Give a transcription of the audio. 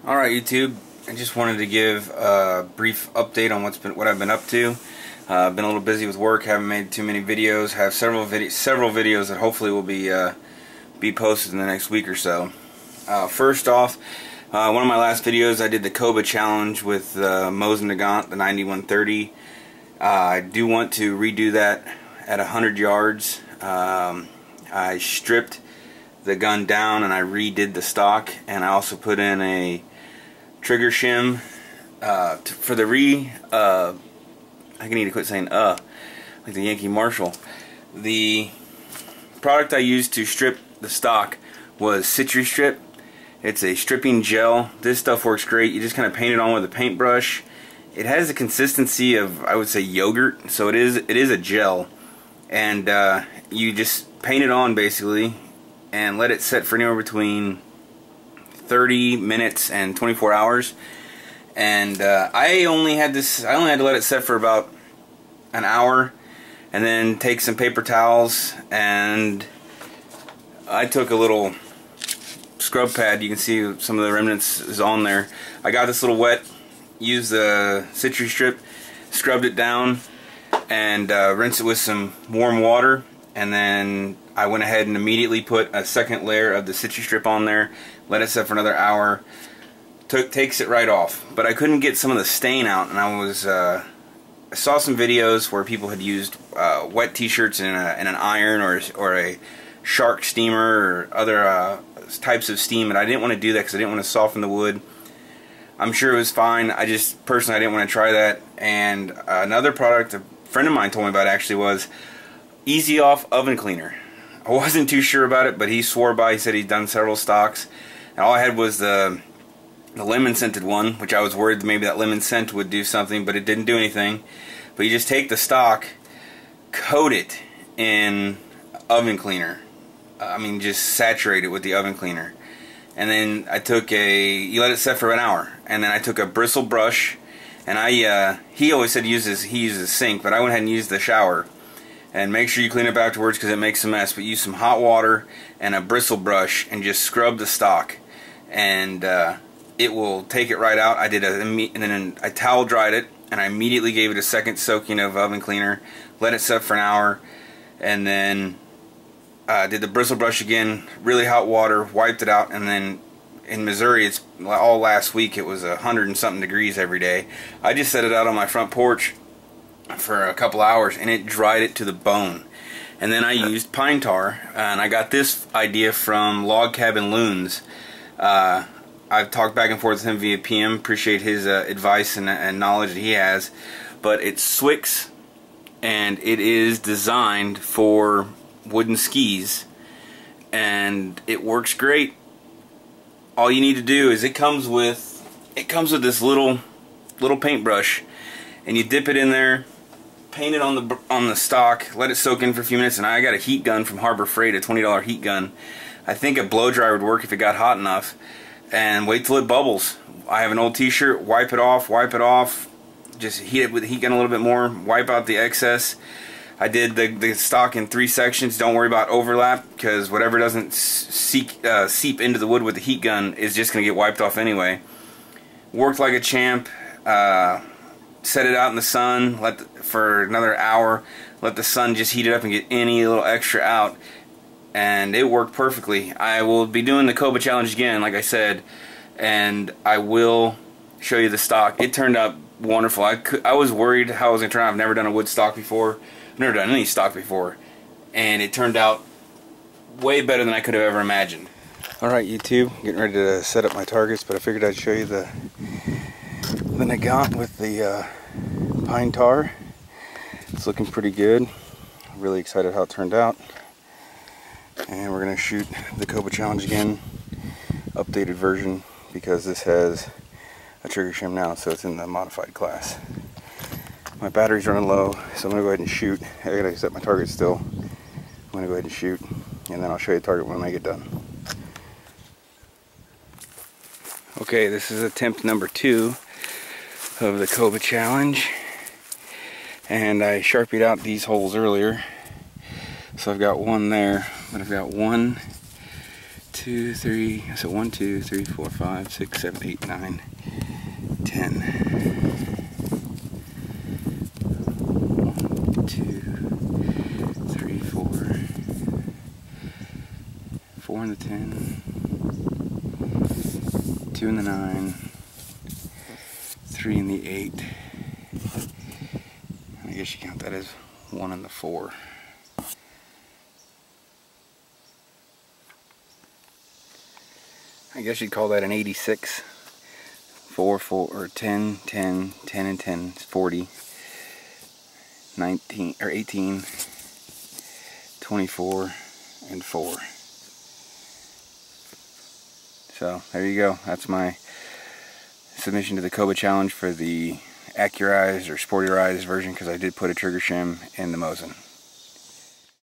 Alright YouTube, I just wanted to give a brief update on what I've been up to. I've been a little busy with work, haven't made too many videos, have several videos that hopefully will be posted in the next week or so. First off, one of my last videos I did the Koba challenge with Mosin, the 9130. I do want to redo that at 100 yards. I stripped the gun down and I redid the stock, and I also put in a trigger shim for the I need to quit saying like the Yankee Marshall. The product I used to strip the stock was Strip. It's a stripping gel. This stuff works great. You just kind of paint it on with a paintbrush. It has the consistency of, I would say, yogurt, so it is a gel, and you just paint it on basically and let it set for anywhere between 30 minutes and 24 hours. And I only had to let it set for about an hour, and then take some paper towels, and I took a little scrub pad. You can see some of the remnants is on there. I got this little wet, used the Strip, scrubbed it down, and rinsed it with some warm water, and then I went ahead and immediately put a second layer of the Strip on there, let it set for another hour. Takes it right off, but I couldn't get some of the stain out, and I saw some videos where people had used wet t-shirts in an iron or a shark steamer or other types of steam, and I didn't want to do that because I didn't want to soften the wood. I'm sure it was fine. I just personally I didn't want to try that. And another product a friend of mine told me about actually was Easy Off oven cleaner. I wasn't too sure about it, but he swore by. He said he'd done several stocks, and all I had was the lemon scented one, which I was worried maybe that lemon scent would do something, but it didn't do anything. But you just take the stock, coat it in oven cleaner. I mean, just saturate it with the oven cleaner. And then you let it set for an hour, and then I took a bristle brush, and he always said he uses sink, but I went ahead and used the shower. And make sure you clean up afterwards because it makes a mess, but use some hot water and a bristle brush and just scrub the stock, and it will take it right out. And then I towel dried it, and I immediately gave it a second soaking of oven cleaner, let it set for an hour, and then did the bristle brush again, really hot water, wiped it out. And then in Missouri, it's all last week, it was 100 and something degrees every day. I just set it out on my front porch for a couple hours, and it dried it to the bone. And then I used pine tar, and I got this idea from Log Cabin Loons. I've talked back and forth with him via PM. Appreciate his advice and knowledge that he has. But it's Swix, and it is designed for wooden skis, and it works great. All you need to do is it comes with this little paintbrush, and you dip it in there, paint it on the stock, let it soak in for a few minutes. And I got a heat gun from Harbor Freight, a $20 heat gun. I think a blow dryer would work if it got hot enough. And wait till it bubbles. I have an old t-shirt, wipe it off, just heat it with the heat gun a little bit more, wipe out the excess. I did the stock in 3 sections. Don't worry about overlap, because whatever doesn't seep into the wood with the heat gun is just going to get wiped off anyway. Worked like a champ. Set it out in the sun for another hour. Let the sun just heat it up and get any little extra out. And it worked perfectly. I will be doing the Koba challenge again, like I said, and I will show you the stock. It turned out wonderful. I was worried how it was going to turn out. I've never done a wood stock before. I've never done any stock before, and it turned out way better than I could have ever imagined. Alright YouTube, getting ready to set up my targets, but I figured I'd show you the Nagant with the pine tar. It's looking pretty good. Really excited how it turned out. And we're going to shoot the Koba challenge again, updated version, because this has a trigger shim now, so it's in the modified class. My battery's running low, so I'm going to go ahead and shoot. I gotta set my target still. I'm going to go ahead and shoot, and then I'll show you the target when I get done. Okay, this is attempt number 2 of the Koba challenge, and I sharpied out these holes earlier, so I've got one there, but I've got 1, 2, 2, 3, so 1, 2, 3, 4, 5, 6, 7, 8, 9, 10. 1, 2, 3, 4, 4 in the 10, 2 in the 9, 3 in the 8. I guess you count that as 1 in the 4. I guess you'd call that an 86. 4, 4, or 10, 10, 10 and 10 is 40. 19, or 18, 24, and 4. So, there you go. That's my submission to the Koba challenge for the accurized or sporterized version, because I did put a trigger shim in the Mosin.